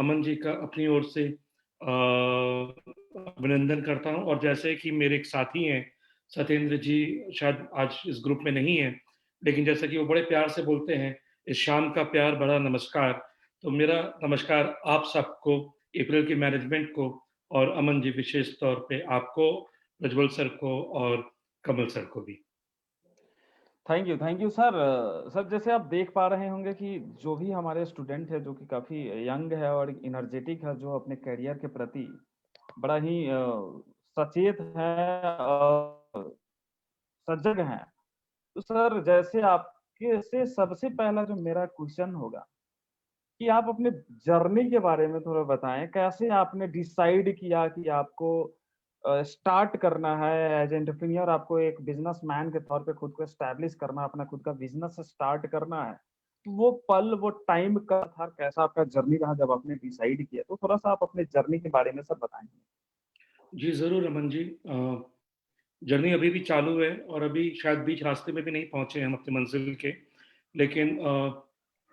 अमन जी का अपनी ओर से अभिनंदन करता हूँ। और जैसे कि मेरे एक साथी हैं सत्येंद्र जी, शायद आज इस ग्रुप में नहीं है, लेकिन जैसा कि वो बड़े प्यार से बोलते हैं, इस शाम का प्यार भरा नमस्कार। तो मेरा नमस्कार आप सबको, अप्रैल की मैनेजमेंट को, और अमन जी विशेष तौर पे आपको, प्रज्वल सर को और कमल सर को भी। Thank you sir. सर जैसे आप देख पा रहे होंगे कि जो भी हमारे स्टूडेंट है जो कि काफ़ी यंग है और एनर्जेटिक है, जो अपने करियर के प्रति बड़ा ही सचेत है और सजग हैं। तो सर जैसे आपके से सबसे पहला जो मेरा क्वेश्चन होगा कि आप अपने जर्नी के बारे में थोड़ा बताएँ। कैसे आपने डिसाइड किया कि आपको स्टार्ट करना है एज़ एंटरप्रेन्योर, आपको एक बिज़नेसमैन के तौर पे खुद को एस्टैब्लिश करना, अपना खुद का बिज़नेस स्टार्ट करना है। तो वो पल, वो टाइम कब था? कैसा आपका जर्नी रहा जब आपने डिसाइड किया? तो थोड़ा-सा आप अपने जर्नी के बारे में सर बताएँ। जी, ज़रूर अमन जी। जर्नी अभी भी चालू है और अभी शायद बीच रास्ते में भी नहीं पहुँचे हैं हम अपनी मंज़िल के। लेकिन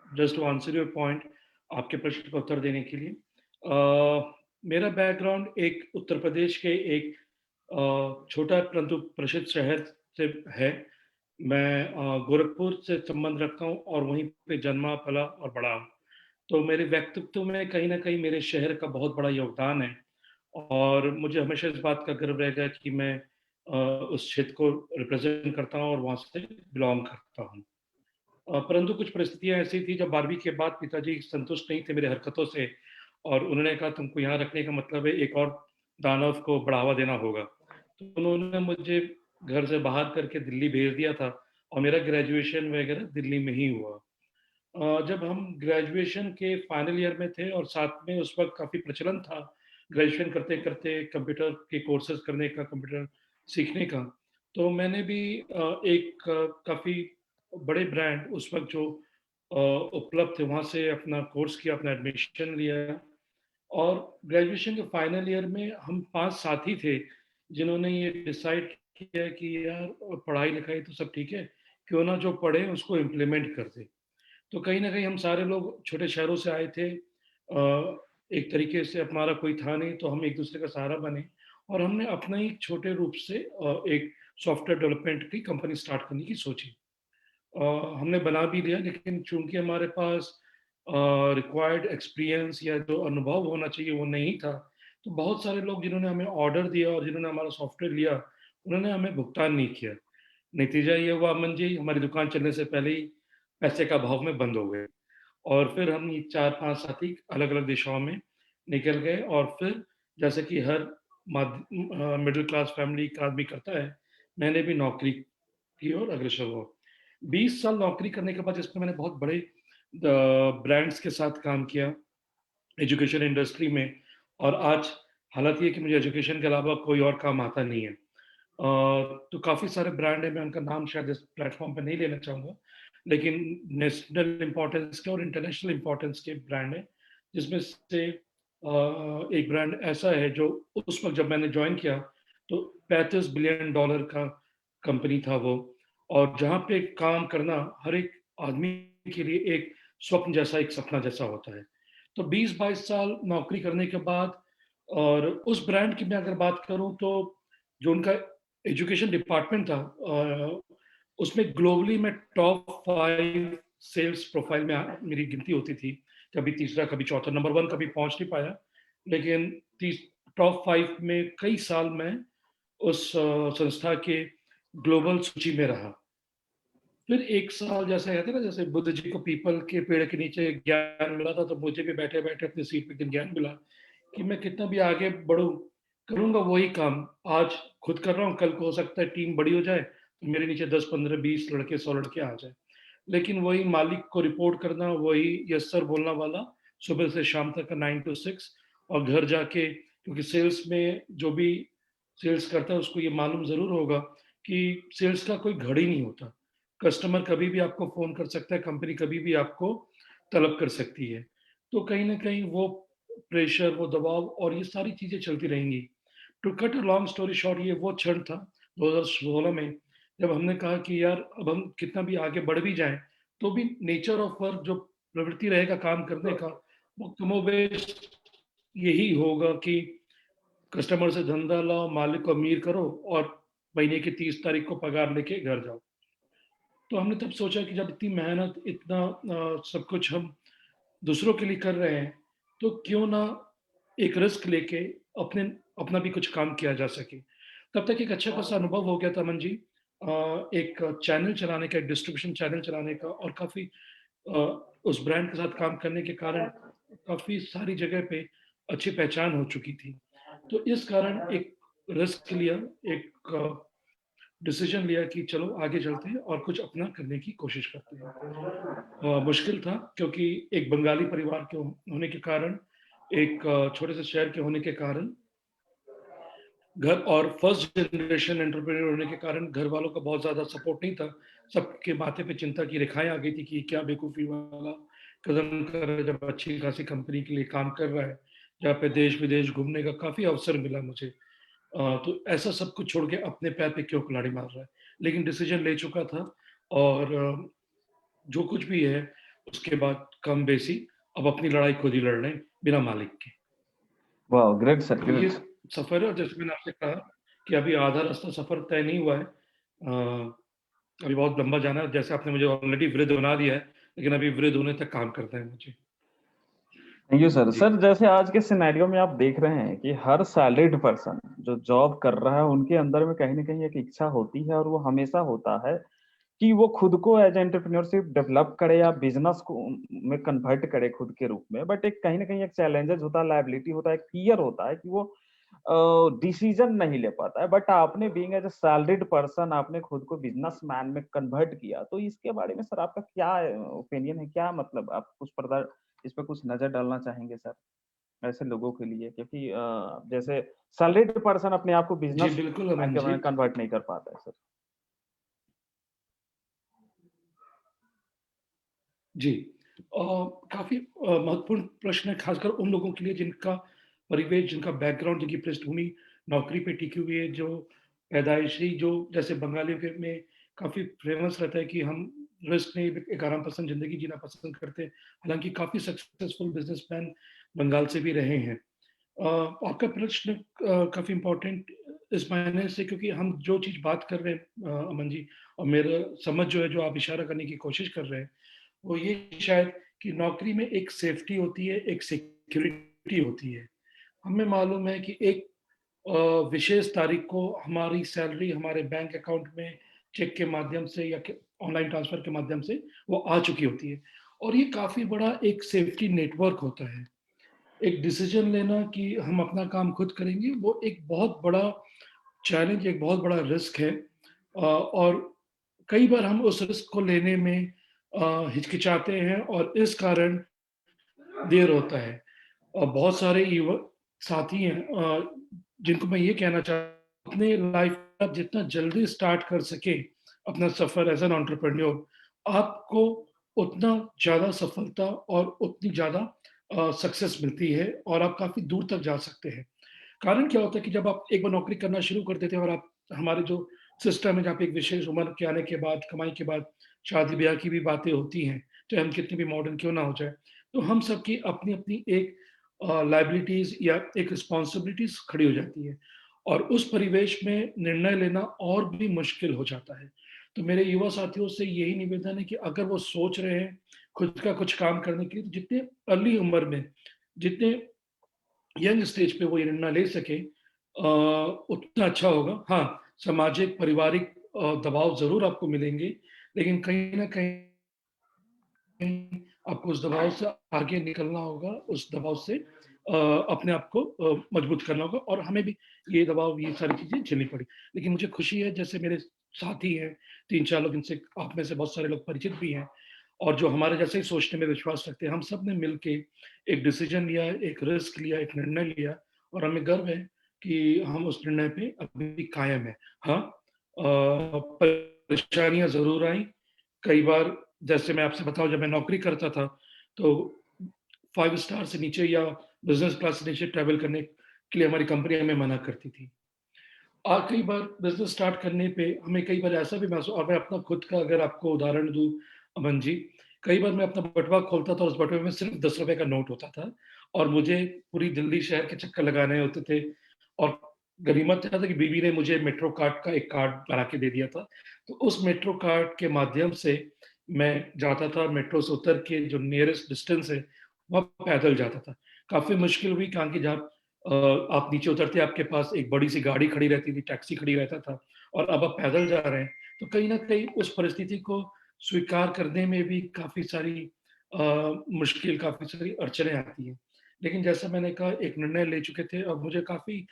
just to answer your point, आपके प्रश्न का उत्तर देने के लिए, मेरा बैकग्राउंड एक उत्तर प्रदेश के एक छोटा परंतु प्रसिद्ध शहर से है। मैं गोरखपुर से संबंध रखता हूँ और वहीं पे जन्मा, पला और बड़ा हूँ। तो मेरे व्यक्तित्व में कहीं न कहीं मेरे शहर का बहुत बड़ा योगदान है। और मुझे हमेशा इस बात का गर्व रहेगा कि मैं उस क्षेत्र को रिप्रेज़ेंट करता हूँ और वहाँ से बिलॉन्ग करता हूँ। परंतु कुछ परिस्थितियाँ ऐसी थी जब 12वीं के बाद पिताजी संतुष्ट नहीं थे मेरी हरकतों से, और उन्होंने कहा तुमको यहाँ रखने का मतलब है एक और दानव को बढ़ावा देना होगा। तो उन्होंने मुझे घर से बाहर करके दिल्ली भेज दिया था और मेरा ग्रेजुएशन वगैरह दिल्ली में ही हुआ। जब हम ग्रेजुएशन के फाइनल ईयर में थे और साथ में उस वक़्त काफ़ी प्रचलन था ग्रेजुएशन करते-करते कंप्यूटर के कोर्सेज़ करने का, कंप्यूटर सीखने का। तो मैंने भी एक काफ़ी बड़े ब्रांड उस वक़्त जो उपलब्ध थे वहाँ से अपना कोर्स किया, अपना एडमिशन लिया। और ग्रेजुएशन के फाइनल ईयर में हम 5 साथी थे, जिन्होंने ये डिसाइड किया कि यार पढ़ाई-लिखाई तो सब ठीक है, क्यों ना जो पढ़े उसको इम्प्लीमेंट कर दें। तो कहीं न कहीं हम सारे लोग छोटे शहरों से आए थे। एक तरीके से हमारा कोई था नहीं, तो हम एक-दूसरे का सहारा बने और हमने अपना ही छोटे रूप से एक सॉफ्टवेयर डेवलपमेंट की कंपनी स्टार्ट करने की सोची। अ, हमने बना भी लिया, लेकिन चूँकि हमारे पास रिक्वायर्ड एक्सपीरियंस या जो अनुभव होना चाहिए वो नहीं था, तो बहुत सारे लोग जिन्होंने हमें ऑर्डर दिया और जिन्होंने हमारा सॉफ्टवेयर लिया, उन्होंने हमें भुगतान नहीं किया। नतीजा ये हुआ अमन जी, हमारी दुकान चलने से पहले ही पैसे का अभाव में बंद हो गए। और फिर हम ये 4-5 साथी अलग-अलग दिशाओं में निकल गए और फिर जैसे कि हर मिडल क्लास फैमिली का आदमी करता है, मैंने भी नौकरी की और अग्रसर हुआ। 20 साल नौकरी करने के बाद जिसमें मैंने बहुत बड़े ब्रांड्स के साथ काम किया, एजुकेशन इंडस्ट्री में। और आज हालत ये है कि मुझे एजुकेशन के अलावा कोई और काम आता नहीं है। तो काफ़ी सारे ब्रांड हैं, मैं उनका नाम शायद इस प्लेटफ़ॉर्म पे नहीं लेना चाहूँगा, लेकिन नेशनल इम्पोर्टेंस के और इंटरनेशनल इम्पोर्टेंस के ब्रांड हैं, जिसमें से एक ब्रांड ऐसा है जो उस वक़्त जब मैंने जॉइन किया, तो $35 बिलियन का कंपनी था वो। और जहाँ पे काम करना हर एक आदमी के लिए एक स्वप्न जैसा, एक सपना जैसा होता है। तो 20-22 साल नौकरी करने के बाद, और उस ब्रांड की मैं अगर बात करूँ तो जो उनका एजुकेशन डिपार्टमेंट था, उसमें ग्लोबली मैं टॉप 5 सेल्स प्रोफाइल में मेरी गिनती होती थी। कभी तीसरा, कभी चौथा, नंबर 1 कभी पहुँच नहीं पाया, लेकिन तीस टॉप 5 में कई साल मैं उस संस्था के ग्लोबल सूची में रहा। फिर 1 साल जैसे कहते हैं ना, जैसे बुद्ध जी को पीपल के पेड़ के नीचे ज्ञान मिला था, तो मुझे भी बैठे-बैठे अपनी सीट पे एक दिन ज्ञान मिला कि मैं कितना भी आगे बढ़ूँ, करूँगा वही काम। आज खुद कर रहा हूँ, कल को हो सकता है टीम बड़ी हो जाए, तो मेरे नीचे 10, 15, 20 लड़के, 100 लड़के आ जाएँ। लेकिन वही मालिक को रिपोर्ट करना, वही यस सर बोलना वाला, सुबह से शाम तक का 9 टू 6। और घर जाके, क्योंकि सेल्स में जो भी सेल्स करता है उसको ये मालूम ज़रूर होगा कि सेल्स का कोई घड़ी नहीं होता। कस्टमर कभी भी आपको फ़ोन कर सकता है, कंपनी कभी भी आपको तलब कर सकती है। तो कहीं न कहीं वो प्रेशर, वो दबाव और ये सारी चीज़ें चलती रहेंगी। To cut a long story short, ये वो क्षण था 2016 में, जब हमने कहा कि यार अब हम कितना भी आगे बढ़ भी जाएँ, तो भी नेचर ऑफ वर्क, जो प्रवृत्ति रहेगा काम करने का, वो कमोबेश यही होगा कि कस्टमर से धंधा लाओ, मालिक को अमीर करो और महीने की 30 तारीख को पगार लेके घर जाओ। तो हमने तब सोचा कि जब इतनी मेहनत, इतना सब कुछ हम दूसरों के लिए कर रहे हैं, तो क्यों ना एक रिस्क लेके अपने अपना भी कुछ काम किया जा सके। तब तक एक अच्छा खासा अनुभव हो गया था अमन जी। एक चैनल चलाने का, एक डिस्ट्रीब्यूशन चैनल चलाने का, और काफ़ी अ, उस ब्रांड के साथ काम करने के कारण काफ़ी सारी जगह पे अच्छी पहचान हो चुकी थी। तो इस कारण एक रिस्क लिया, एक डिसीजन लिया कि चलो आगे चलते हैं और कुछ अपना करने की कोशिश करते हैं। मुश्किल था क्योंकि एक बंगाली परिवार के होने के कारण, एक छोटे से शहर के होने के कारण, घर और फर्स्ट जनरेशन एंटरप्रेन्योर होने के कारण घर वालों का बहुत ज़्यादा सपोर्ट नहीं था। सबके माथे पे चिंता की रेखाएँ आ गई थी कि क्या बेवकूफ़ी वाला कदम कर रहा है, जब अच्छी खासी कंपनी के लिए काम कर रहा है, जहाँ पे देश-विदेश घूमने का काफ़ी अवसर मिला मुझे। तो ऐसा सब कुछ छोड़ के अपने पैर पे क्यों कुल्हाड़ी मार रहा है? लेकिन डिसीज़न ले चुका था, और जो कुछ भी है उसके बाद कम-बेसी अब अपनी लड़ाई खुद ही लड़ रहे हैं, बिना मालिक के। वाह! ग्रेट सर, तो ये ग्रेट। सफ़र है, और जैसे मैंने आपसे कहा कि अभी आधा रास्ता सफ़र तय नहीं हुआ है। अभी बहुत लंबा जाना है, जैसे आपने मुझे ऑलरेडी वृद्ध बना दिया है, लेकिन अभी वृद्ध होने तक काम करना है मुझे। Thank you sir. जी, सर जैसे आज के सिनेरियो में आप देख रहे हैं कि हर सैलरीड पर्सन जो जॉब कर रहा है उनके अंदर में कहीं न कहीं एक इच्छा होती है और वो हमेशा होता है कि वो खुद को एज एंटरप्रेन्योरशिप डेवलप करे या बिजनेस को में कन्वर्ट करे खुद के रूप में। बट एक कहीं न कहीं एक चैलेंजेस होता है, लायबिलिटी होता है, एक फ़ियर होता है कि वो डिसीज़न नहीं ले पाता है। बट आपने being as a salaried person आपने खुद को बिज़नेसमैन में कन्वर्ट किया। तो इसके बारे में सर आपका क्या ओपिनियन है? क्या मतलब आप कुछ पर्दा इस पे कुछ नज़र डालना चाहेंगे सर? ऐसे लोगों के लिए क्योंकि जैसे सैलरीड पर्सन अपने आप को जी बिल्कुल बिज़नेसमैन अमन के जी। में कन्वर्ट नहीं कर पाता है सर। जी। काफ़ी महत्वपूर्ण प्रश्न है, खासकर उन लोगों के लिए जिनका परिवेश, जिनका बैकग्राउंड, जिनकी पृष्ठभूमि नौकरी पे टिकी हुई है, जो पैदाइशी, जो जैसे बंगालियों के में काफ़ी फेमस रहता है कि हम रिस्क नहीं, एक आराम पसंद ज़िंदगी जीना पसंद करते हैं। हालाँकि काफ़ी सक्सेसफुल बिज़नेसमैन बंगाल से भी रहे हैं। आपका प्रश्न काफ़ी इम्पोर्टेंट इस मायने से, क्योंकि हम जो चीज़ बात कर रहे हैं अमन जी, और मेरा समझ जो है, जो आप इशारा करने की कोशिश कर रहे हैं, वो ये शायद कि नौकरी में एक सेफ्टी होती है, एक सिक्योरिटी होती है। हमें मालूम है कि एक अ, विशेष तारीख को हमारी सैलरी हमारे बैंक अकाउंट में चेक के माध्यम से या ऑनलाइन ट्रांसफर के माध्यम से वो आ चुकी होती है, और ये काफ़ी बड़ा एक सेफ्टी नेटवर्क होता है। एक डिसीजन लेना कि हम अपना काम खुद करेंगे, वो एक बहुत बड़ा चैलेंज, एक बहुत बड़ा रिस्क है। और कई बार हम उस रिस्क को लेने में हिचकिचाते हैं, और इस कारण देर होता है। और बहुत सारे युवक साथी हैं जिनको मैं ये कहना अपने लाइफ में आप जितना जल्दी स्टार्ट कर सके अपना सफ़र एज़ एन एंटरप्रेन्योर, आपको उतना ज़्यादा सफलता और उतनी ज़्यादा सक्सेस मिलती है, और आप काफ़ी दूर तक जा सकते हैं। कारण क्या होता है कि जब आप एक बार नौकरी करना शुरू कर देते हैं, और आप हमारे जो सिस्टम है, जहाँ पे एक विशेष उम्र के आने के बाद, कमाई के बाद शादी-ब्याह की भी बातें होती हैं, चाहे हम कितने भी मॉडर्न क्यों ना हो जाए। तो हम सबकी अपनी-अपनी एक लायबिलिटीज़ या एक रिस्पॉन्सिबिलिटीज़ खड़ी हो जाती है, और उस परिवेश में निर्णय लेना और भी मुश्किल हो जाता है। तो मेरे युवा साथियों से यही निवेदन है कि अगर वो सोच रहे हैं खुद का कुछ काम करने के लिए, तो जितने अर्ली उम्र में, जितने यंग स्टेज पे वो ये निर्णय ले सके, उतना अच्छा होगा। हाँ, सामाजिक, पारिवारिक दबाव ज़रूर आपको मिलेंगे, लेकिन कहीं न कहीं आपको उस दबाव से आगे निकलना होगा, उस दबाव से अपने आप को मजबूत करना होगा, और हमें भी ये दबाव, ये सारी चीज़ें झेलनी पड़ी। लेकिन मुझे खुशी है, जैसे मेरे साथी हैं, 3-4 लोग, इनसे आप में से बहुत सारे लोग परिचित भी हैं, और जो हमारे जैसे ही सोचने में विश्वास रखते हैं, हम सब ने मिल के एक डिसीज़न लिया, एक रिस्क लिया, एक निर्णय लिया, और हमें गर्व है कि हम उस निर्णय पे अभी भी कायम हैं। हाँ, परेशानियाँ ज़रूर आईं। कई बार, जैसे मैं आपसे बताऊँ, जब मैं नौकरी करता था, तो 5 स्टार से नीचे या बिज़नेस क्लास से नीचे ट्रैवल करने के लिए हमारी कंपनी हमें मना करती थी। और कई बार बिज़नेस स्टार्ट करने पे हमें कई बार ऐसा भी महसूस, और मैं अपना खुद का अगर आपको उदाहरण दूँ अमन जी, कई बार मैं अपना बटुआ खोलता था, उस बटुए में सिर्फ़ ₹10 का नोट होता था और मुझे पूरी दिल्ली शहर के चक्कर लगाने होते थे और गनीमत क्या था कि बीवी ने मुझे मेट्रो कार्ड का एक कार्ड बना के दे दिया था। तो उस मेट्रो कार्ड के माध्यम से मैं जाता था, मेट्रो से उतर के जो नियरेस्ट डिस्टेंस है, वहाँ पैदल जाता था। काफ़ी मुश्किल हुई कहाँ कि जहाँ आप नीचे उतरते आपके पास एक बड़ी-सी गाड़ी खड़ी रहती थी, टैक्सी खड़ी रहता था और अब आप पैदल जा रहे हैं। तो कहीं न कहीं उस परिस्थिति को स्वीकार करने में भी काफ़ी सारी मुश्किल, काफ़ी सारी अड़चनें आती हैं। लेकिन जैसा मैंने कहा एक निर्णय ले चुके थे और मुझे काफ़ी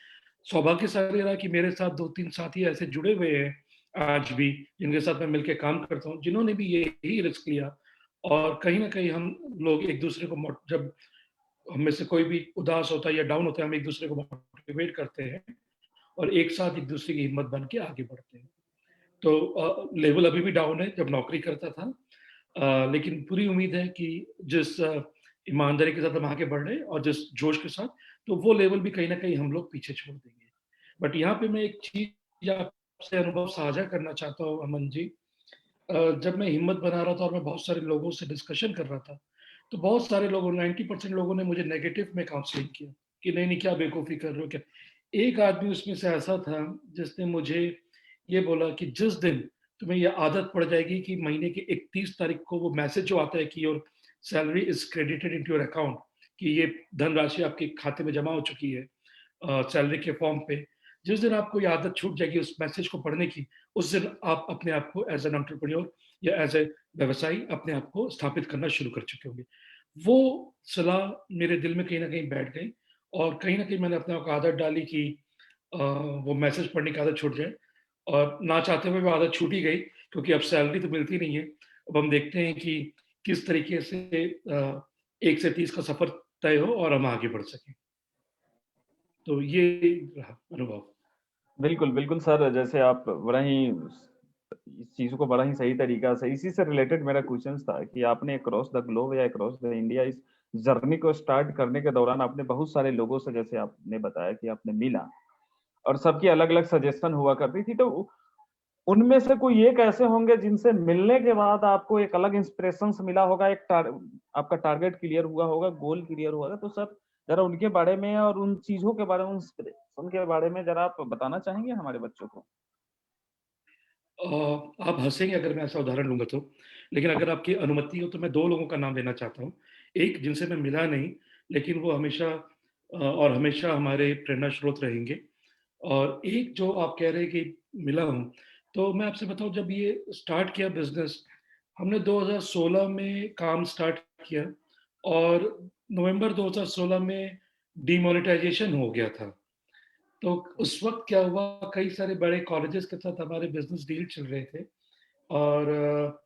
सौभाग्यशाली रहा कि मेरे साथ 2-3 साथी ऐसे जुड़े हुए हैं आज भी, जिनके साथ मैं मिलके काम करता हूँ, जिन्होंने भी यही रिस्क लिया और कहीं न कहीं हम लोग एक-दूसरे को जब हम में से कोई भी उदास होता है या डाउन होता है, हम एक-दूसरे को मोटिवेट करते हैं और एक साथ एक-दूसरे की हिम्मत बन के आगे बढ़ते हैं। तो लेवल अभी भी डाउन है जब नौकरी करता था। लेकिन पूरी उम्मीद है कि जिस ईमानदारी के साथ हम आगे बढ़ रहे हैं और जिस जोश के साथ, तो वो लेवल भी कहीं न कहीं हम लोग पीछे छोड़ देंगे। बट यहाँ पे मैं एक चीज़ आपसे अनुभव साझा करना चाहता हूँ अमन जी। जब मैं हिम्मत बना रहा था और मैं बहुत सारे लोगों से डिस्कशन कर रहा था, तो बहुत सारे लोगों 90% लोगों ने मुझे नेगेटिव में काउंसलिंग किया कि नहीं-नहीं क्या बेवकूफ़ी कर रहे हो क्या? एक आदमी उसमें से ऐसा था जिसने मुझे ये बोला कि जिस दिन तुम्हें ये आदत पड़ जाएगी कि महीने की 31 तारीख को वो मैसेज जो आता है कि your salary is credited into your account कि ये धनराशि आपके खाते में जमा हो चुकी है सैलरी के फॉर्म पे। जिस दिन आपको ये आदत छूट जाएगी उस मैसेज को पढ़ने की, उस दिन आप अपने आप को एज़ एन एंटरप्रेन्योर या एज़ ए व्यवसायी अपने आप को स्थापित करना शुरू कर चुके होंगे। वो सलाह मेरे दिल में कहीं न कहीं बैठ गई और कहीं न कहीं मैंने अपने आप को आदत डाली कि वो मैसेज पढ़ने की आदत छूट जाए और ना चाहते हुए वो आदत छूट ही गई क्योंकि अब सैलरी तो मिलती नहीं है। अब हम देखते हैं कि किस तरीके से 1 से 30 का सफ़र तय हो और हम आगे बढ़ सकें। तो ये रहा अनुभव। बिल्कुल, बिल्कुल सर, जैसे आप बड़ा ही इस चीज़ को बड़ा ही सही तरीक़ा से इसी से रिलेटेड मेरा क्वेश्चन्स था कि आपने अक्रॉस द ग्लोब या अक्रॉस द इंडिया इस जर्नी को स्टार्ट करने के दौरान आपने बहुत सारे लोगों से जैसे आपने बताया कि आपने मिला और सबकी अलग-अलग सजेशन हुआ करती थी, तो उनमें से कोई एक ऐसे होंगे जिनसे मिलने के बाद आपको एक अलग इंस्पिरेशंस मिला होगा, आपका टारगेट क्लियर हुआ होगा, गोल क्लियर हुआ होगा। तो सर ज़रा उनके बारे में और उन चीज़ों के बारे में, इंस्पिरेशन के बारे में ज़रा आप बताना चाहेंगे हमारे बच्चों को? आप हँसेंगे अगर मैं ऐसा उदाहरण लूँगा तो, लेकिन अगर आपकी अनुमति हो तो मैं 2 लोगों का नाम लेना चाहता हूँ। एक जिनसे मैं मिला नहीं, लेकिन वो हमेशा और हमेशा हमारे प्रेरणा स्रोत रहेंगे और एक जो आप कह रहे हैं कि मिला हूँ, तो मैं आपसे बताऊँ जब ये स्टार्ट किया बिज़नेस, हमने 2016 में काम स्टार्ट किया और नवंबर 2016 में डिमोनेटाइज़ेशन हो गया था। तो उस वक़्त क्या हुआ, कई सारे बड़े कॉलेजेस के साथ हमारे बिज़नेस डील चल रहे थे और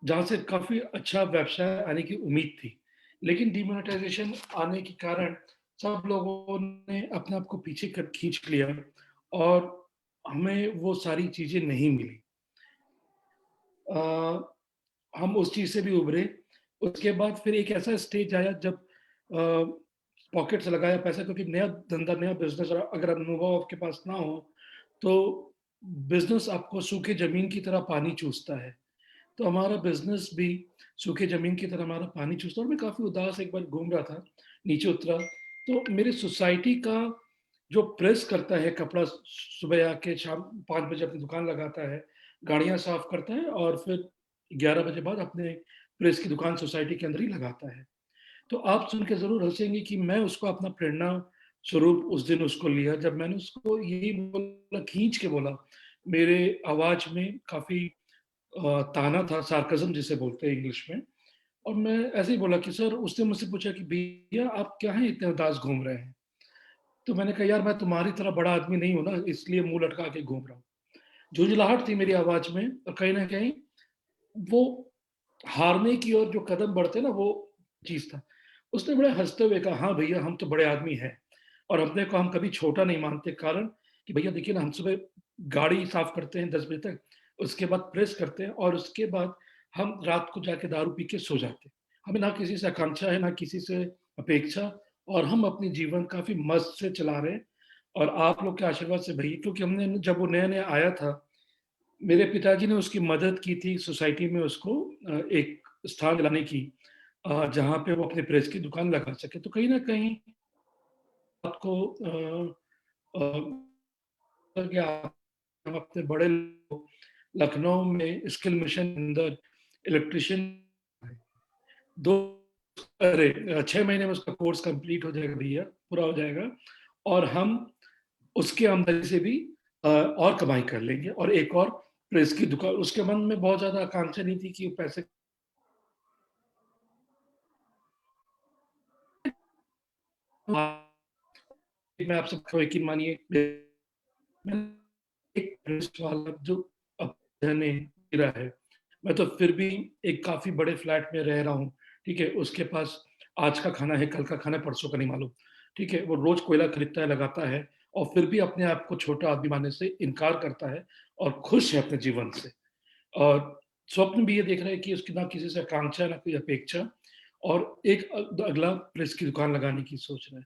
जहाँ से काफ़ी अच्छा व्यवसाय आने की उम्मीद थी। लेकिन डिमोनेटाइज़ेशन आने के कारण सब लोगों ने अपने आप को पीछे कर खींच लिया और हमें वो सारी चीज़ें नहीं मिली। अ, हम उस चीज़ से भी उभरे। उसके बाद फिर एक ऐसा स्टेज आया जब पॉकेट से लगाया पैसा क्योंकि नया धंधा, नया बिज़नेस और अगर अनुभव आपके पास ना हो, तो बिज़नेस आपको सूखे ज़मीन की तरह पानी चूसता है। तो हमारा बिज़नेस भी सूखे ज़मीन की तरह हमारा पानी चूसता और मैं काफ़ी उदास एक बार घूम रहा था, नीचे उतरा, तो मेरी सोसाइटी का जो प्रेस करता है कपड़ा सुबह आके शाम 5 बजे अपनी दुकान लगाता है, गाड़ियाँ साफ करता है और फिर 11 बजे बाद अपने प्रेस की दुकान सोसाइटी के अंदर ही लगाता है। तो आप सुन के ज़रूर हँसेंगे कि मैं उसको अपना प्रेरणा स्वरूप उस दिन उसको लिया जब मैंने उसको यही बोला, खींच के बोला, मेरे आवाज़ में काफ़ी ताना था, सार्कज़्म जिसे बोलते हैं इंग्लिश में और मैं ऐसे ही बोला कि सर उसने मुझसे पूछा कि भैया आप क्या हैं इतने उदास घूम रहे हैं? तो मैंने कहा यार मैं तुम्हारी तरह बड़ा आदमी नहीं हूँ ना इसलिए मुँह लटका के घूम रहा हूँ। झुँझलाहट थी मेरी आवाज़ में और कहीं न कहीं वो हारने की ओर जो कदम बढ़ते हैं ना वो चीज़ था। उसने बड़े हँसते हुए कहा, "हाँ भैया हम तो बड़े आदमी हैं और अपने को हम कभी छोटा नहीं मानते कारण कि भैया देखिए ना हम सुबह गाड़ी साफ करते हैं 10 बजे तक, उसके बाद प्रेस करते हैं और उसके बाद हम रात को जाके दारू पी के सो जाते हैं। हमें ना किसी से आकांक्षा है, ना किसी से अपेक्षा और हम अपनी जीवन काफ़ी मस्त से चला रहे हैं और आप लोग के आशीर्वाद से भई क्योंकि हमने जब वो नया-नया आया था, मेरे पिताजी ने उसकी मदद की थी सोसाइटी में उसको एक स्थान दिलाने की, जहाँ पे वो अपने प्रेस की दुकान लगा सके। तो कहीं न कहीं आपको अ, क्या हम अपने बड़े लोग लखनऊ में स्किल मिशन के अंदर इलेक्ट्रीशियन 2 अरे 6 महीने में उसका कोर्स कंप्लीट हो जाएगा भैया, पूरा हो जाएगा और हम उसकी आमदनी से भी और कमाई कर लेंगे और एक और प्रेस की दुकान उसके मन में बहुत ज़्यादा आकांक्षा नहीं थी कि वो पैसे मैं आप सबको यकीन मानिए एक प्रेस वाला जो अब मैंने गिरा है, मैं तो फिर भी एक काफ़ी बड़े फ्लैट में रह रहा हूँ, ठीक है? उसके पास आज का खाना है, कल का खाना है, परसों का नहीं मालूम, ठीक है? वो रोज़ कोयला खरीदता है, लगाता है और फिर भी अपने आप को छोटा आदमी मानने से इनकार करता है और खुश है अपने जीवन से। और स्वप्न भी ये देख रहा है कि उसकी ना किसी से आकांक्षा, ना कोई अपेक्षा और एक अगला प्रेस की दुकान लगाने की सोच रहा है।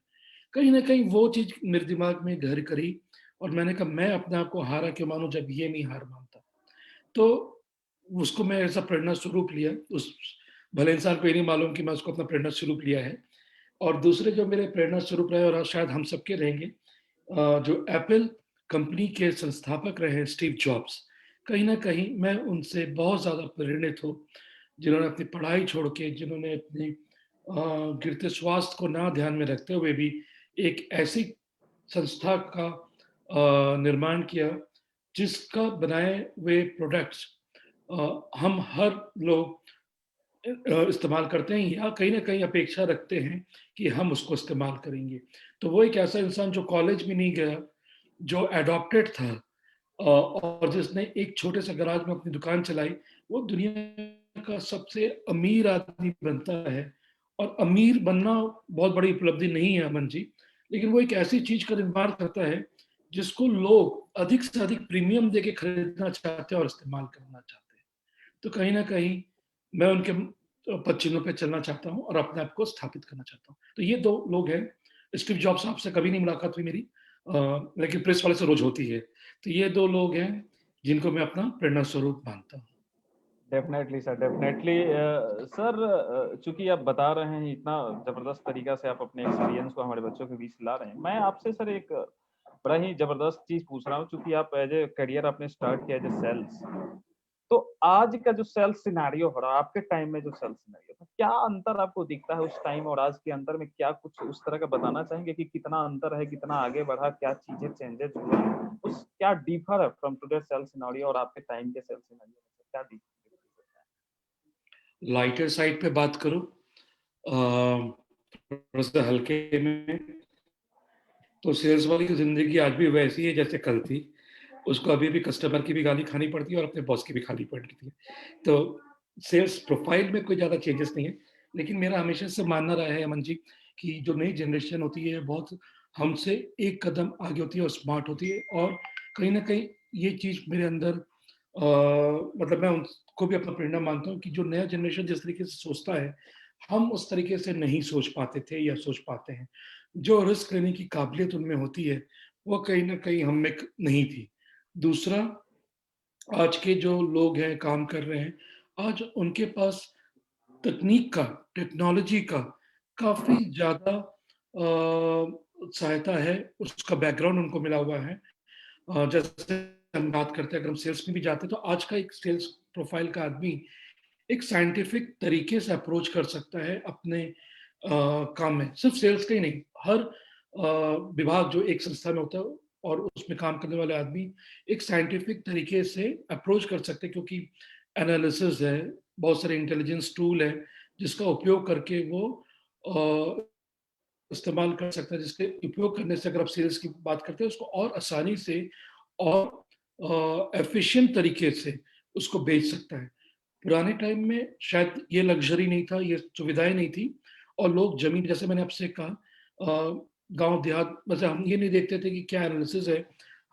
कहीं न कहीं वो चीज़ मेरे दिमाग में घर करी और मैंने कहा मैं अपने आप को हारा क्यों मानूँ जब ये नहीं हार मानता। तो उसको मैं ऐसा प्रेरणा स्वरूप लिया, उस भले इंसान को ये नहीं मालूम कि मैं उसको अपना प्रेरणा स्वरूप लिया है और दूसरे जो मेरे प्रेरणा स्वरूप रहे और शायद हम सबके रहेंगे, जो एप्पल कंपनी के संस्थापक रहे हैं स्टीव जॉब्स, कहीं न कहीं मैं उनसे बहुत ज़्यादा प्रेरित हूँ, जिन्होंने अपनी पढ़ाई छोड़ के, जिन्होंने अपने गिरते स्वास्थ्य को ना ध्यान में रखते हुए भी एक ऐसी संस्था का निर्माण किया, जिसका बनाए हुए प्रोडक्ट्स हम हर लोग इस्तेमाल करते हैं या कहीं न कहीं अपेक्षा रखते हैं कि हम उसको इस्तेमाल करेंगे। तो वो एक ऐसा इंसान जो कॉलेज भी नहीं गया, जो एडॉप्टेड था और जिसने एक छोटे से गैराज में अपनी दुकान चलाई, वो दुनिया का सबसे अमीर आदमी बनता है और अमीर बनना बहुत बड़ी उपलब्धि नहीं है अमन जी, लेकिन वो एक ऐसी चीज़ का निर्माण करता है, जिसको लोग अधिक से अधिक प्रीमियम देके खरीदना चाहते हैं और इस्तेमाल करना चाहते हैं। तो कहीं न कहीं मैं उनके पद चिन्हों पे चलना चाहता हूँ और अपने आप को स्थापित करना चाहता हूँ। तो ये 2 लोग हैं, स्टीव जॉब्स साहब से कभी नहीं मुलाकात हुई मेरी, लेकिन प्रेस वाले से रोज़ होती है। तो ये 2 लोग हैं, जिनको मैं अपना प्रेरणा स्वरूप मानता हूँ। डेफिनेटली सर, डेफिनेटली सर, चूँकि आप बता रहे हैं इतना ज़बरदस्त तरीक़ा से आप अपने एक्सपीरियंस को हमारे बच्चों के बीच ला रहे हैं। मैं आपसे सर एक बड़ा ही ज़बरदस्त चीज़ पूछ रहा हूँ, चूँकि आप एज़ ए करियर आपने स्टार्ट किया एज़ ए सेल्स। तो आज का जो सेल्स सिनेरियो हो रहा है, आपके टाइम में जो सेल्स सिनेरियो था, क्या अंतर आपको दिखता है उस टाइम और आज के अंतर में? क्या कुछ उस तरह का बताना चाहेंगे कि कितना अंतर है, कितना आगे बढ़ा, क्या चीज़ें चेंजेस हुए? उस क्या डिफर है फ्रॉम टुडे सेल्स सिनेरियो और आपके टाइम के सेल्स सिनेरियो में क्या डिफर लाइटर साइड पे बात करूँ, थोड़ा-सा हल्के में, तो सेल्स वाली की ज़िंदगी आज भी वैसी है जैसे कल थी। उसको अभी भी कस्टमर की भी गाली खानी पड़ती है और अपने बॉस की भी खानी पड़ती है। तो सेल्स प्रोफाइल में कोई ज़्यादा चेंजेस नहीं है, लेकिन मेरा हमेशा से मानना रहा है अमन जी, कि जो नई जनरेशन होती है बहुत हमसे एक कदम आगे होती है और स्मार्ट होती है और कहीं न कहीं ये चीज़ मेरे अंदर मतलब मैं उनको भी अपना प्रेरणा मानता हूँ कि जो नया जनरेशन जिस तरीके से सोचता है, हम उस तरीके से नहीं सोच पाते थे या सोच पाते हैं। जो रिस्क लेने की काबिलियत उनमें होती है, वो कहीं न कहीं हम में क नहीं थी। दूसरा, आज के जो लोग हैं, काम कर रहे हैं, आज उनके पास तकनीक का, टेक्नोलॉजी का काफ़ी ज़्यादा सहायता है, उसका बैकग्राउंड उनको मिला हुआ है। जैसे हम बात करते हैं, अगर हम सेल्स में भी जाते हैं, तो आज का एक सेल्स प्रोफाइल का आदमी एक साइंटिफिक तरीके से अप्रोच कर सकता है अपने काम में। सिर्फ सेल्स का ही नहीं, हर विभाग जो एक संस्था में होता है और उसमें काम करने वाले आदमी एक साइंटिफिक तरीके से अप्रोच कर सकते हैं क्योंकि एनालिसिस है, बहुत सारे इंटेलिजेंस टूल है, जिसका उपयोग करके वो अ, इस्तेमाल कर सकता है, जिसके उपयोग करने से अगर आप सेल्स की बात करते हैं, उसको और आसानी से और एफ़िशिएंट तरीके से उसको बेच सकता है। पुराने टाइम में शायद ये लग्ज़री नहीं था, ये सुविधाएँ नहीं थी और लोग ज़मीन जैसे मैंने आपसे कहा, गाँव-देहात वैसे हम ये नहीं देखते थे कि क्या एनालिसिस है।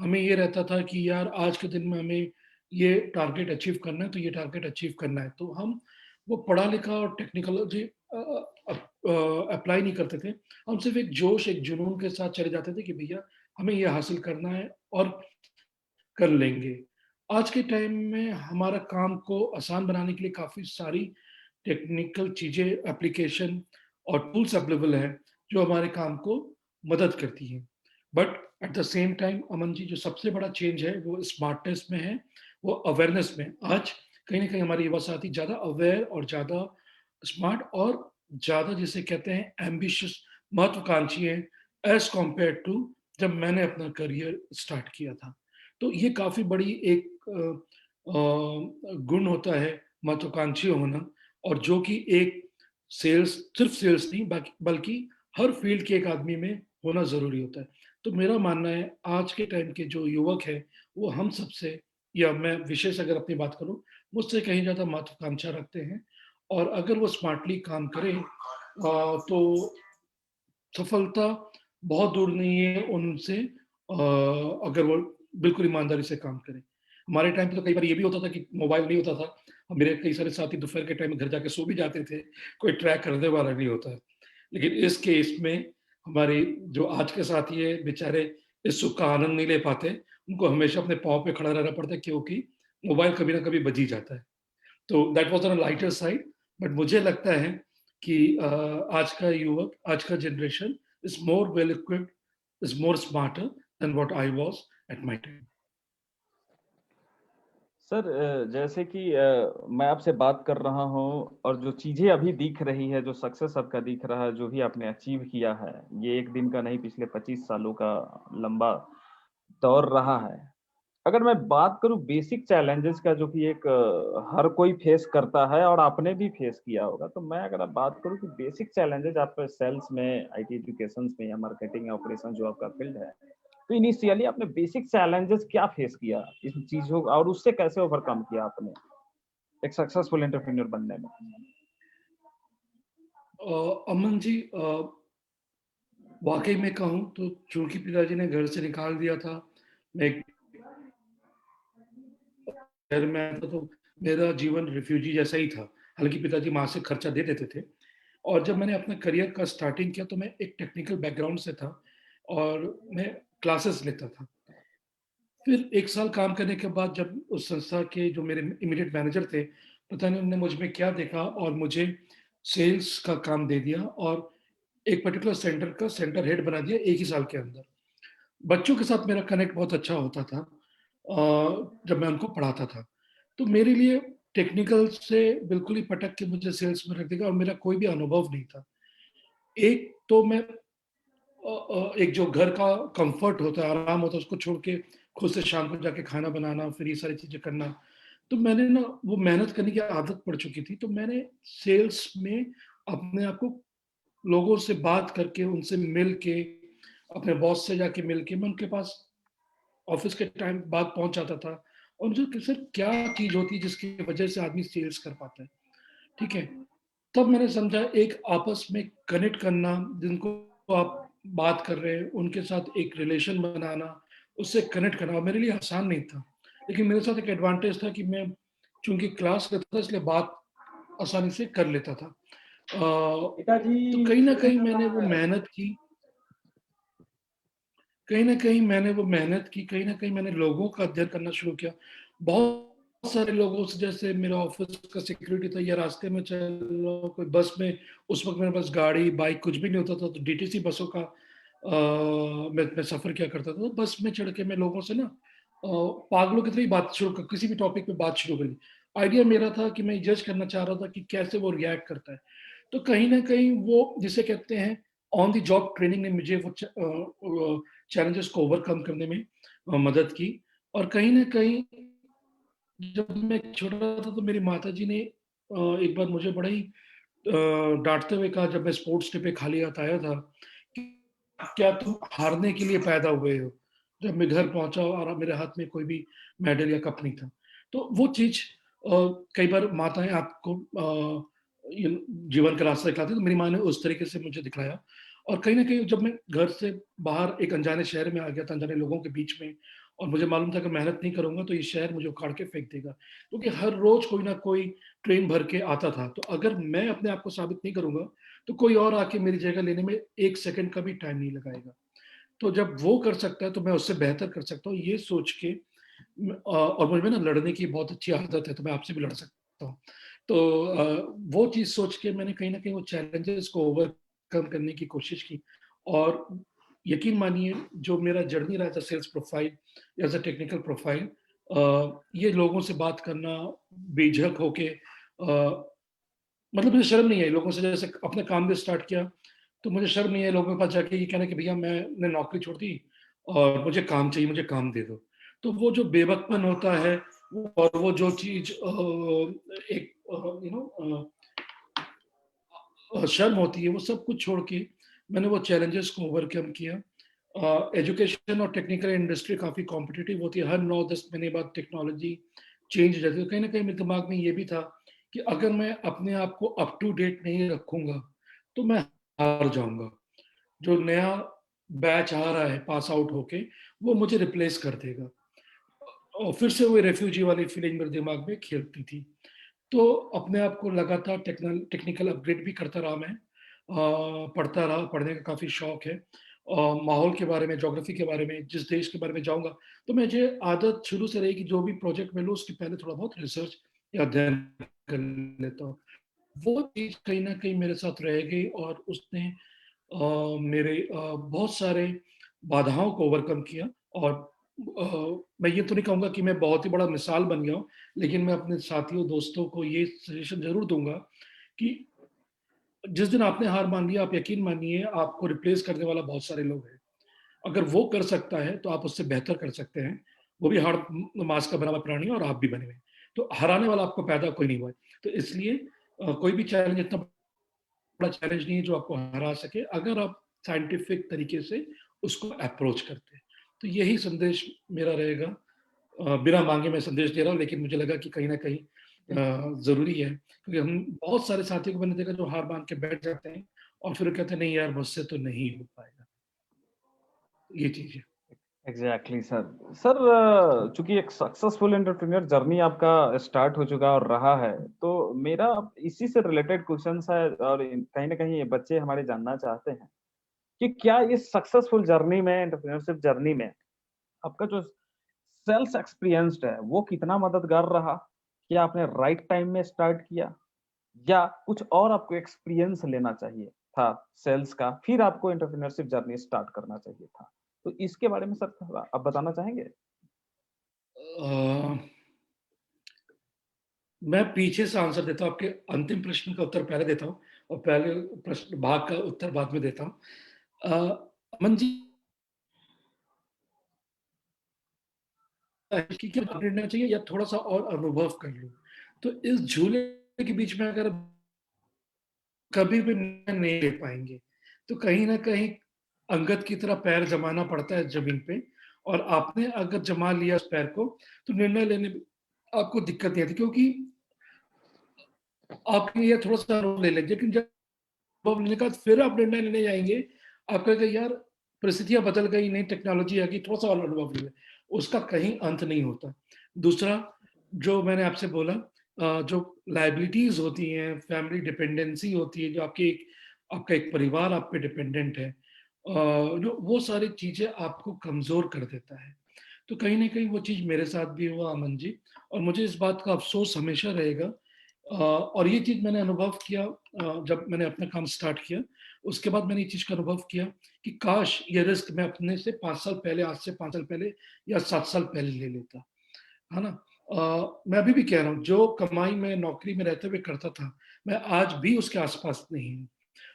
हमें ये रहता था कि यार आज के दिन में हमें ये टारगेट अचीव करना है, तो ये टारगेट अचीव करना है। तो हम वो पढ़ा-लिखा और टेक्निकोलॉजी अप्लाई नहीं करते थे। हम सिर्फ़ एक जोश, एक जुनून के साथ चले जाते थे कि भैया हमें ये हासिल करना है और कर लेंगे। आज के टाइम में हमारा काम को आसान बनाने के लिए काफ़ी सारी टेक्निकल चीज़ें, एप्लीकेशन और टूल्स अवेलेबल हैं, जो हमारे काम को मदद करती हैं। But at the same time Aman ji, जो सबसे बड़ा चेंज है, वो स्मार्टनेस में है, वो अवेयरनेस में। आज कहीं न कहीं हमारे युवा साथी ज़्यादा अवेयर और ज़्यादा स्मार्ट और ज़्यादा जिसे कहते हैं एम्बिशियस, महत्वाकांक्षी हैं, एज़ कम्पेयर्ड टू जब मैंने अपना करियर स्टार्ट किया था। तो ये काफ़ी बड़ी एक गुण होता है महत्वाकांक्षी होना, और जो कि एक सेल्स, सिर्फ सेल्स नहीं बाकी बल्कि हर फील्ड के एक आदमी में होना ज़रूरी होता है। तो मेरा मानना है आज के टाइम के जो युवक हैं, वो हम सबसे, या मैं विशेष अगर अपनी बात करूँ, मुझसे कहीं ज़्यादा महत्वाकांक्षा रखते हैं, और अगर वो स्मार्टली काम करें तो सफलता बहुत दूर नहीं है उनसे, अगर वो बिल्कुल ईमानदारी से काम करें। हमारे टाइम पे तो कई बार ये भी होता था कि मोबाइल नहीं होता था। मेरे कई सारे साथी दोपहर के टाइम में घर जाके सो भी जाते थे, कोई ट्रैक करने वाला नहीं होता है। लेकिन इस केस में हमारे जो आज के साथी हैं, बेचारे इस सुख का आनंद नहीं ले पाते। उनको हमेशा अपने पाँव पे खड़ा रहना पड़ता है, क्योंकि मोबाइल कभी न कभी बज ही जाता है। तो that was on a lighter side, but मुझे लगता है कि आज का युवक, आज का generation is more well equipped, is more smarter than what I was at my time. Sir जैसे कि मैं आपसे बात कर रहा हूँ और जो चीज़ें अभी दिख रही है, जो सक्सेस आपका दिख रहा है, जो भी आपने अचीव किया है, ये एक दिन का नहीं, पिछले 25 सालों का लंबा दौर रहा है। अगर मैं बात करूँ बेसिक चैलेंजेस का, जो कि एक हर कोई फेस करता है और आपने भी फेस किया होगा, तो मैं अगर आप बात करूँ कि बेसिक चैलेंजेस आप सेल्स में, आईटी एजुकेशंस में या मार्केटिंग या ऑपरेशन जो आपका फील्ड है, तो इनिशियली आपने बेसिक चैलेंजेस क्या फेस किया इन चीज़ों और उससे कैसे ओवरकम किया आपने एक सक्सेसफुल एंटरप्रेन्योर बनने में? अमन जी, वाक़ई में कहूँ तो चूँकि पिताजी ने घर से निकाल दिया था, मैं एक शहर में आया था, तो मेरा जीवन रिफ्यूजी जैसा ही था। हालाँकि पिताजी मासिक खर्चा दे देते थे, और जब मैंने अपना करियर का स्टार्टिंग किया तो मैं एक टेक्निकल बैकग्राउंड से था, और मैं क्लासेस लेता था। फिर 1 साल काम करने के बाद जब उस संस्था के जो मेरे इमीडिएट मैनेजर थे, पता नहीं उन्होंने मुझ में क्या देखा और मुझे सेल्स का काम दे दिया, और एक पर्टिकुलर सेंटर का सेंटर हेड बना दिया 1 ही साल के अंदर। बच्चों के साथ मेरा कनेक्ट बहुत अच्छा होता था, जब मैं उनको पढ़ाता था। तो मेरे लिए टेक्निकल से बिल्कुल ही पटक के मुझे सेल्स में रख देगा, और मेरा कोई भी अनुभव नहीं था। एक तो मैं एक जो घर का कम्फर्ट होता है, आराम होता है, उसको छोड़ के खुद से शाम को जाके खाना बनाना, फिर ये सारी चीज़ें करना। तो मैंने ना वो मेहनत करने की आदत पड़ चुकी थी, तो मैंने सेल्स में अपने आप को लोगों से बात करके, उनसे मिल के, अपने बॉस से जाके मिल के मैं उनके पास ऑफ़िस के टाइम बाद पहुँच जाता था, और मुझे कि सर क्या चीज़ होती है जिसकी वज़ह से आदमी सेल्स कर पाता है, ठीक है? तब मैंने समझा एक आपस में कनेक्ट करना, जिनको आप बात कर रहे हैं, उनके साथ एक रिलेशन बनाना, उससे कनेक्ट करना मेरे लिए आसान नहीं था। लेकिन मेरे साथ एक एडवांटेज था कि मैं चूँकि क्लास लेता था, इसलिए बात आसानी से कर लेता था। पिताजी तो कहीं न फोन कहीं कर मैंने रहा वो है। मेहनत की, कहीं न कहीं मैंने वो मेहनत की, कहीं न कहीं मैंने लोगों का अध्ययन करना शुरू किया। बहुत सारे लोगों से, जैसे मेरा ऑफ़िस का सिक्योरिटी था, या रास्ते में चल रहा हूँ, कोई बस में, उस वक़्त मेरे पास गाड़ी, बाइक कुछ भी नहीं होता था, तो डीटीसी बसों का मैं सफ़र किया करता था। तो बस में चढ़ के मैं लोगों से ना पागलों की तरह ही बात शुरू कर, किसी भी टॉपिक पे बात शुरू करी। आइडिया मेरा था कि मैं जज करना चाह रहा था कि कैसे वो रिएक्ट करता है। तो कहीं न कहीं वो जिसे कहते हैं ऑन द जॉब ट्रेनिंग ने मुझे वो चैलेंजेस को ओवरकम करने में मदद की। और कहीं न कहीं जब मैं छोटा था तो मेरी माताजी ने एक बार मुझे बड़ा ही डाँटते हुए कहा, जब मैं स्पोर्ट्स डे पे खाली हाथ आया था, कि क्या तुम हारने के लिए पैदा हुए हो? जब मैं घर पहुँचा और मेरे हाथ में कोई भी मेडल या कप नहीं था। तो वो चीज़ कई बार माताएँ आपको जीवन का रास्ता दिखलाती हैं, तो मेरी माँ ने उस तरीके से मुझे दिखलाया। और कहीं न कहीं जब मैं घर से बाहर एक अनजाने शहर में आ गया था, अनजाने लोगों के बीच में, और मुझे मालूम था कि मेहनत नहीं करूँगा तो ये शहर मुझे उखाड़ के फेंक देगा। क्योंकि हर रोज़ कोई न कोई ट्रेन भर के आता था। तो अगर मैं अपने आप को साबित नहीं करूँगा, तो कोई और आके मेरी जगह लेने में 1 सेकंड का भी टाइम नहीं लगाएगा। तो जब वो कर सकता है, तो मैं उससे बेहतर कर सकता हूँ, ये सोच के और मुझ में ना लड़ने की बहुत अच्छी आदत है, तो मैं आपसे भी लड़ सकता हूँ। तो वो चीज़ सोच के मैंने कहीं न कहीं वो चैलेंजेस को ओवरकम करने की कोशिश की और यकीन मानिए जो मेरा जर्नी रहा as a sales profile, as a technical profile ये लोगों से बात करना बेझिझक होके मतलब मुझे शर्म नहीं आई लोगों से जैसे अपना काम भी स्टार्ट किया, तो मुझे शर्म नहीं आई लोगों के पास जाके ये कहना कि भैया मैंने नौकरी छोड़ दी और मुझे काम चाहिए, मुझे काम दे दो। तो वो जो बेवकूफ़पन होता है और वो जो चीज़ एक यू नो शर्म होती है, वो सब कुछ छोड़ के मैंने वो चैलेंजेस को ओवरकम किया। एजुकेशन और टेक्निकल इंडस्ट्री काफ़ी कॉम्पिटिटिव होती है, हर 9-10 महीने बाद टेक्नोलॉजी चेंज हो जाती है। कहीं न कहीं मेरे दिमाग में ये भी था कि अगर मैं अपने आप को अप टू डेट नहीं रखूँगा, तो मैं हार जाऊँगा। जो नया बैच आ रहा है पास आउट होके, वो मुझे रिप्लेस कर देगा। और फिर से वही रेफ्यूजी वाली फीलिंग मेरे दिमाग में खेलती थी। तो अपने आप को लगातार टेक्निकल अपग्रेड भी करता रहा मैं। पढ़ता रहा, पढ़ने का काफ़ी शौक है। माहौल के बारे में, ज्योग्राफी के बारे में, जिस देश के बारे में जाऊँगा, तो मुझे आदत शुरू से रही कि जो भी प्रोजेक्ट मिले उसके पहले थोड़ा बहुत रिसर्च या अध्ययन कर लेता हूँ। वो चीज़ कहीं न कहीं मेरे साथ रह गई और उसने मेरे बहुत सारे बाधाओं को ओवरकम किया और मैं ये तो नहीं कहूँगा कि मैं बहुत ही बड़ा मिसाल बन गया हूँ, लेकिन मैं अपने साथियों, दोस्तों को ये सजेशन ज़रूर दूँगा कि जिस दिन आपने हार मान लिया, आप यकीन मानिए आपको रिप्लेस करने वाला बहुत सारे लोग हैं। अगर वो कर सकता है, तो आप उससे बेहतर कर सकते हैं। वो भी हाड़ माँस का बना हुआ प्राणी है और आप भी बने हुए हैं। तो हराने वाला आपको पैदा कोई नहीं हुआ है। तो इसलिए कोई भी चैलेंज इतना बड़ा चैलेंज नहीं है जो आपको हरा सके, अगर आप साइंटिफिक तरीके से उसको अप्रोच करते हैं। तो यही संदेश मेरा रहेगा। बिना माँगे मैं संदेश दे रहा हूँ, लेकिन मुझे लगा कि कहीं न कहीं ज़रूरी है, क्योंकि हम बहुत सारे साथियों को मैंने देखा जो हार मान के बैठ जाते हैं और फिर कहते हैं, "नहीं यार, मुझसे तो नहीं हो पाएगा।" ये चीज़ है। Exactly sir. सर चूँकि एक सक्सेसफुल एंटरप्रेन्योर जर्नी आपका स्टार्ट हो चुका और रहा है, तो मेरा इसी से रिलेटेड क्वेश्चन्स है और कहीं न कहीं ये बच्चे हमारे जानना चाहते हैं कि क्या इस सक्सेसफुल जर्नी में एंटरप्रेन्योरशिप जर्नी में आपका जो सेल्स एक्सपीरियंस्ड है, वो कितना मददगार रहा? क्या आपने राइट टाइम में स्टार्ट किया या कुछ और आपको एक्सपीरियंस लेना चाहिए था सेल्स का, फिर आपको एंटरप्रेन्योरशिप जर्नी स्टार्ट करना चाहिए था? तो इसके बारे में सर थोड़ा आप बताना चाहेंगे? अ, मैं पीछे से आंसर देता हूँ, आपके अंतिम प्रश्न का उत्तर पहले देता हूँ और पहले प्रश्न भाग का उत्तर बाद में देता हूँ। अमन जी कि क्या निर्णय चाहिए या थोड़ा-सा और अनुभव कर लूँ? तो इस झूले के बीच में अगर कभी भी निर्णय नहीं ले पाएँगे, तो कहीं न कहीं अंगद की तरह पैर जमाना पड़ता है ज़मीन पे और आपने अगर जमा लिया उस पैर को, तो निर्णय लेने में आपको दिक्कत नहीं आती क्योंकि आप ये थोड़ा-सा अनुभव ले लें, लेकिन जब अनुभव लेने के बाद फिर आप निर्णय लेने जाएँगे, आप कहेंगे यार परिस्थितियाँ बदल गई, नई टेक्नोलॉजी आ गई, थोड़ा-सा और अनुभव ले लें, उसका कहीं अंत नहीं होता। दूसरा, जो मैंने आपसे बोला जो लायबिलिटीज़ होती हैं, फैमिली डिपेंडेंसी होती है, जो आपका एक परिवार आप पे डिपेंडेंट है जो वो सारी चीज़ें आपको कमज़ोर कर देता है। तो कहीं न कहीं वो चीज़ मेरे साथ भी हुआ अमन जी और मुझे इस बात का अफ़सोस हमेशा रहेगा और ये चीज़ मैंने अनुभव किया जब मैंने अपना काम स्टार्ट किया, उसके बाद मैंने ये चीज़ का अनुभव किया कि काश ये रिस्क मैं अपने से 5 साल पहले आज से 5 साल पहले या 7 साल पहले ले लेता, है ना? मैं अभी भी कह रहा हूँ, जो कमाई मैं नौकरी में रहते हुए करता था, मैं आज भी उसके आस-पास नहीं हूँ।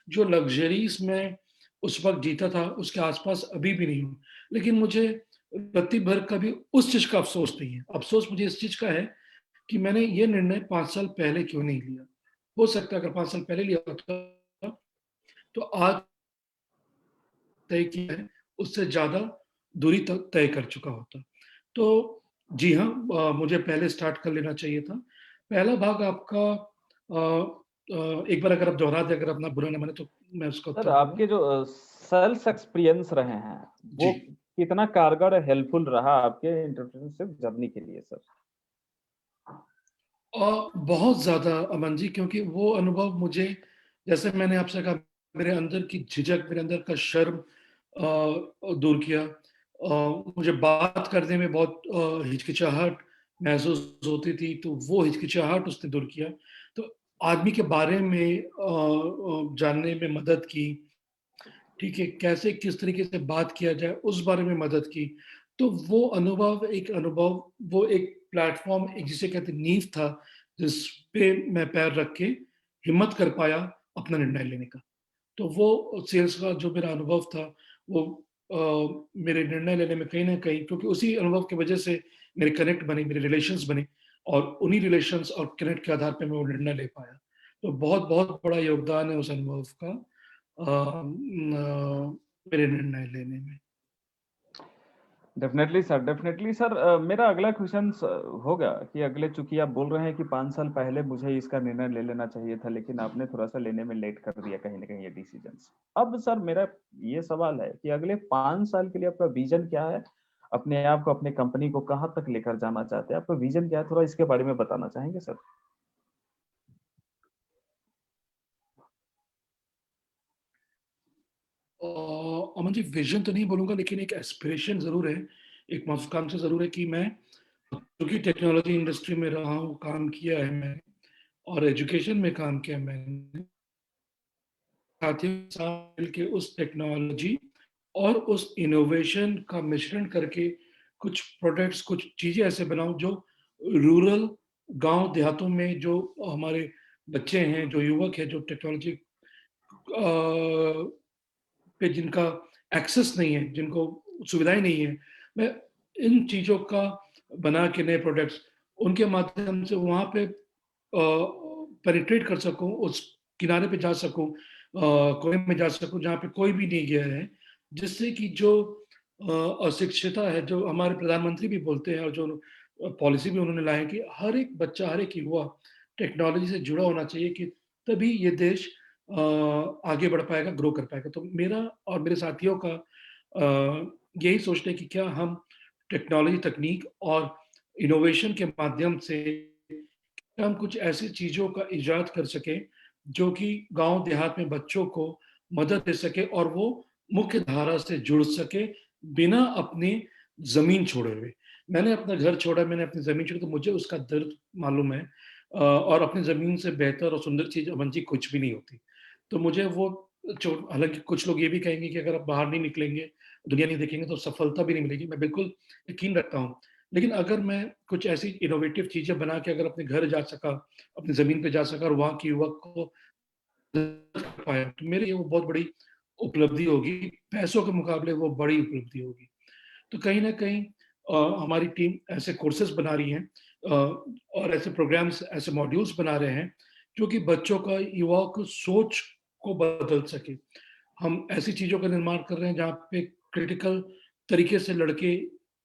जो लग्ज़रीज़ मैं उस वक़्त जीता था, उसके आस-पास अभी भी नहीं हूँ। लेकिन मुझे रत्ती भर कभी उस चीज़ का अफ़सोस नहीं है। अफ़सोस मुझे इस चीज़ का है कि मैंने ये निर्णय 5 साल पहले क्यों नहीं लिया? हो सकता है अगर 5 साल पहले लिया होता, तो आज तय किया है, उससे ज़्यादा दूरी तय कर चुका होता। तो जी हाँ मुझे पहले स्टार्ट कर लेना चाहिए था। पहला भाग आपका एक बार अगर आप दोहरा दें, अगर अपना बुरा ना माने तो मैं उसका सर उत्तर दूँगा। आपके जो सेल्स एक्सपीरियंस रहे हैं, वो जी। कितना कारगर हेल्पफुल रहा आपके एंटरप्रेन्योरशिप जर्नी के लिए सर? बहुत ज़्यादा अमन जी क्योंकि वो अनुभव मुझे जैसे मैंने आपसे कहा मेरे अंदर की झिझक, मेरे अंदर का शर्म दूर किया। मुझे बात करने में बहुत हिचकिचाहट महसूस होती थी, तो वो हिचकिचाहट उसने दूर किया। तो आदमी के बारे में जानने में मदद की, ठीक है? कैसे किस तरीके से बात किया जाए, उस बारे में मदद की। तो वो अनुभव, वो एक प्लेटफ़ॉर्म, एक जिसे कहते हैं नींव था, जिस पे मैं पैर रख के हिम्मत कर पाया अपना निर्णय लेने का। तो वो सेल्स का जो मेरा अनुभव था, वो मेरे निर्णय लेने में कहीं न कहीं, क्योंकि उसी अनुभव की वजह से मेरे कनेक्ट बने, मेरे रिलेशंस बने, और उन्हीं रिलेशंस और कनेक्ट के आधार पे मैं वो निर्णय ले पाया। तो बहुत-बहुत बड़ा योगदान है उस अनुभव का मेरे निर्णय लेने में। डेफिनेटली सर, मेरा अगला क्वेश्चन होगा कि अगले, चूंकि आप बोल रहे हैं कि 5 साल पहले मुझे इसका निर्णय ले लेना चाहिए था, लेकिन आपने थोड़ा सा लेने में लेट कर दिया कहीं ना कहीं ये डिसीजन। अब सर मेरा ये सवाल है कि अगले 5 साल के लिए आपका विजन क्या है? अपने आप को, अपने कंपनी को कहाँ तक लेकर जाना चाहते हैं? आपका विजन क्या है, थोड़ा इसके बारे में बताना चाहेंगे सर? अमन जी, विज़न तो नहीं बोलूँगा, लेकिन एक एस्पिरेशन ज़रूर है, एक महत्वाकांक्षा ज़रूर है कि मैं, क्योंकि टेक्नोलॉजी इंडस्ट्री में रहा हूँ, काम किया है मैंने, और एजुकेशन में काम किया मैंने, साथियों के साथ मिलके उस टेक्नोलॉजी और उस इनोवेशन का मिश्रण करके कुछ प्रोडक्ट्स, कुछ चीज़ें ऐसे बनाऊँ जो रूरल, गाँव देहातों में जो हमारे बच्चे हैं, जो युवक हैं, जो टेक्नोलॉजी पे जिनका एक्सेस नहीं है, जिनको सुविधाएँ नहीं है, मैं इन चीज़ों का बना के नए प्रोडक्ट्स उनके माध्यम से वहाँ पे पेनिट्रेट कर सकूँ, उस किनारे पे जा सकूँ, कोने में जा सकूँ जहाँ पे कोई भी नहीं गया है। जिससे कि जो अशिक्षिता है, जो हमारे प्रधानमंत्री भी बोलते हैं, और जो पॉलिसी भी उन्होंने लाए है कि हर एक बच्चा, हर एक युवा टेक्नोलॉजी से जुड़ा होना चाहिए, कि तभी ये देश आगे बढ़ पाएगा, ग्रो कर पाएगा। तो मेरा और मेरे साथियों का यही सोचना है कि क्या हम टेक्नोलॉजी, तकनीक और इनोवेशन के माध्यम से हम कुछ ऐसी चीज़ों का इजाद कर सकें, जो कि गाँव देहात में बच्चों को मदद दे सके, और वो मुख्य धारा से जुड़ सके, बिना अपनी ज़मीन छोड़े हुए। मैंने अपना घर छोड़ा, मैंने अपनी ज़मीन छोड़ी, तो मुझे उसका दर्द मालूम है, और अपनी ज़मीन से बेहतर और सुंदर चीज़ अमन जी कुछ भी नहीं होती। तो मुझे वो हालाँकि कुछ लोग ये भी कहेंगे कि अगर आप बाहर नहीं निकलेंगे, दुनिया नहीं देखेंगे, तो सफलता भी नहीं मिलेगी। मैं बिल्कुल यकीन रखता हूँ। लेकिन अगर मैं कुछ ऐसी इनोवेटिव चीज़ें बना के अगर अपने घर जा सका, अपनी ज़मीन पे जा सका, और वहाँ के युवक को पाया, तो मेरे लिए वो बहुत बड़ी उपलब्धि होगी। पैसों के मुकाबले वो बड़ी उपलब्धि होगी। तो कहीं न कहीं हमारी टीम ऐसे कोर्सेज़ बना रही है, और ऐसे प्रोग्राम्स, ऐसे मॉड्यूल्स बना रहे हैं, जो कि बच्चों का, युवाओं की सोच को बदल सके। हम ऐसी चीज़ों का निर्माण कर रहे हैं जहाँ पे क्रिटिकल तरीके से लड़के,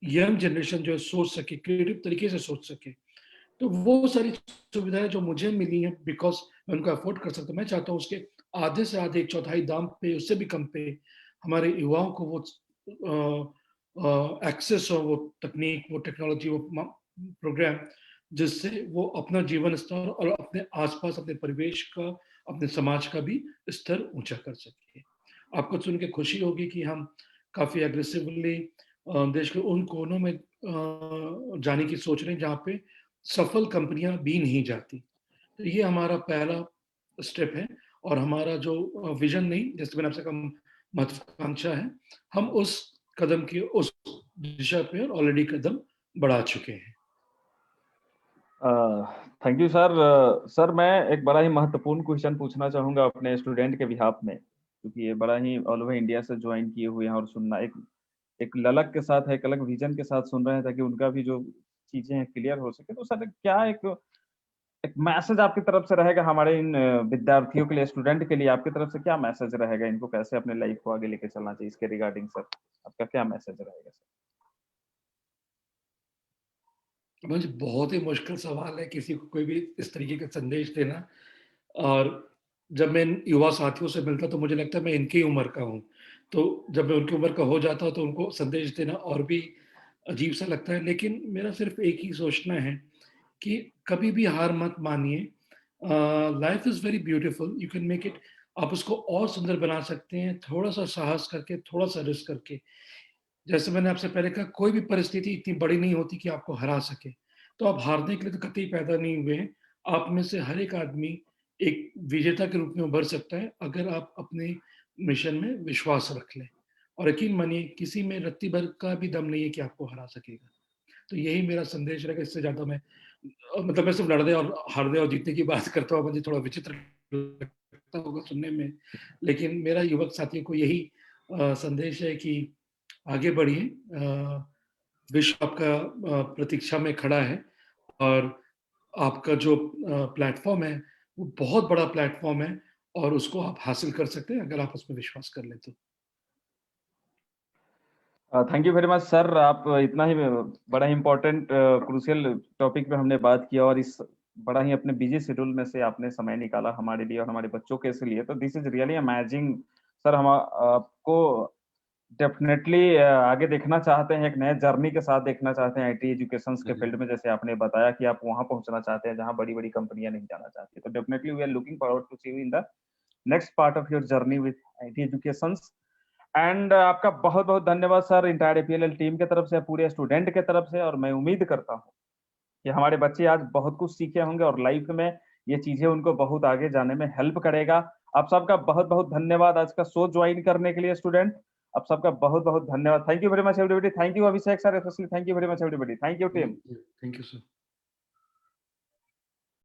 यंग जनरेशन जो है सोच सके, क्रिएटिव तरीके से सोच सके। तो वो सारी सुविधाएँ जो मुझे मिली हैं, बिकॉज़ मैं उनको अफ़ोर्ड कर सकता हूँ। मैं चाहता हूँ उसके आधे से आधे, 1/4 दाम पे, उससे भी कम पे हमारे युवाओं को वो एक्सेस हो, वो तकनीक, वो टेक्नोलॉजी, वो प्रोग्राम, जिससे वो अपना जीवन स्तर और अपने आस-पास, अपने परिवेश का, अपने समाज का भी स्तर ऊँचा कर सकें। आपको सुन के खुशी होगी कि हम काफ़ी एग्रेसिवली देश के उन कोनों में जाने की सोच रहे हैं जहाँ पे सफल कंपनियाँ भी नहीं जाती। तो ये हमारा पहला स्टेप है, और हमारा जो विज़न नहीं, जैसे मैंने आपसे कहा, महत्वाकांक्षा है, हम उस कदम की, उस दिशा पे ऑलरेडी कदम बढ़ा चुके हैं। Thank you sir. सर मैं एक बड़ा ही महत्वपूर्ण क्वेश्चन पूछना चाहूँगा अपने स्टूडेंट के बिहाफ में, क्योंकि ये बड़ा ही ऑल ओवर इंडिया से जॉइन किए हुए हैं और सुनना एक एक ललक के साथ है, एक अलग विजन के साथ सुन रहे हैं, ताकि उनका भी जो चीज़ें हैं क्लियर हो सके। तो सर क्या एक एक मैसेज आपकी तरफ से रहेगा हमारे इन विद्यार्थियों के लिए, स्टूडेंट के लिए आपकी तरफ से क्या मैसेज रहेगा? इनको कैसे अपने लाइफ को आगे लेके चलना चाहिए, इसके रिगार्डिंग सर आपका क्या मैसेज रहेगा सर? मुझे बहुत ही मुश्किल सवाल है किसी को कोई भी इस तरीके का संदेश देना, और जब मैं इन युवा साथियों से मिलता, तो मुझे लगता है मैं इनकी उम्र का हूँ। तो जब मैं उनकी उम्र का हो जाता हूँ, तो उनको संदेश देना और भी अजीब-सा लगता है। लेकिन मेरा सिर्फ़ एक ही सोचना है कि कभी भी हार मत मानिए। Life is very beautiful, you can make it. आप उसको और सुंदर बना सकते हैं, थोड़ा-सा साहस करके, थोड़ा-सा रिस्क करके। जैसे मैंने आपसे पहले कहा, कोई भी परिस्थिति इतनी बड़ी नहीं होती कि आपको हरा सके। तो आप हारने के लिए तो कतई पैदा नहीं हुए हैं। आप में से हर एक आदमी एक विजेता के रूप में उभर सकता है अगर आप अपने मिशन में विश्वास रख लें। और यकीन मानिए किसी में रत्ती भर का भी दम नहीं है कि आपको हरा सकेगा। तो यही मेरा संदेश रहेगा, इससे ज़्यादा मैं मतलब मैं सिर्फ़ लड़ने और हारने और जीतने की बात करता हूँ, मुझे थोड़ा विचित्र लगता होगा सुनने में, लेकिन मेरा युवक साथियों को यही संदेश है कि आगे बढ़िए। विश्व आपका प्रतीक्षा में खड़ा है और आपका जो प्लेटफ़ॉर्म है, वो बहुत बड़ा प्लेटफ़ॉर्म है और उसको आप हासिल कर सकते हैं अगर आप उसमें विश्वास कर लें तो। Thank you very much sir. आप इतना ही बड़ा ही इम्पोर्टेंट क्रूशियल टॉपिक पे हमने बात किया और इस बड़ा ही अपने बिजी शेड्यूल में से आपने समय निकाला हमारे लिए और हमारे बच्चों के लिए, तो this is really amazing. Sir हम आपको डेफिनेटली आगे देखना चाहते हैं, एक नए जर्नी के साथ देखना चाहते हैं आईटी एजुकेशन के फील्ड में, जैसे आपने बताया कि आप वहां पहुंचना चाहते हैं जहां बड़ी बड़ी कंपनियां नहीं जाना चाहती। तो definitely we are looking forward to see you in the next part of your journey with IT education. And आपका बहुत बहुत धन्यवाद सर, इंटायर एपीएलएल टीम की तरफ से, पूरे स्टूडेंट के तरफ से। और मैं उम्मीद करता हूँ कि हमारे बच्चे आज बहुत कुछ सीखे होंगे और लाइफ में ये चीजें उनको बहुत आगे जाने में हेल्प करेगा। आप सबका बहुत बहुत धन्यवाद आज का शो ज्वाइन करने के लिए स्टूडेंट। आप सबका बहुत बहुत धन्यवाद। Thank you very much everybody. Thank you Abhishek sir, specially thank you very much everybody. Thank you team. Thank you sir.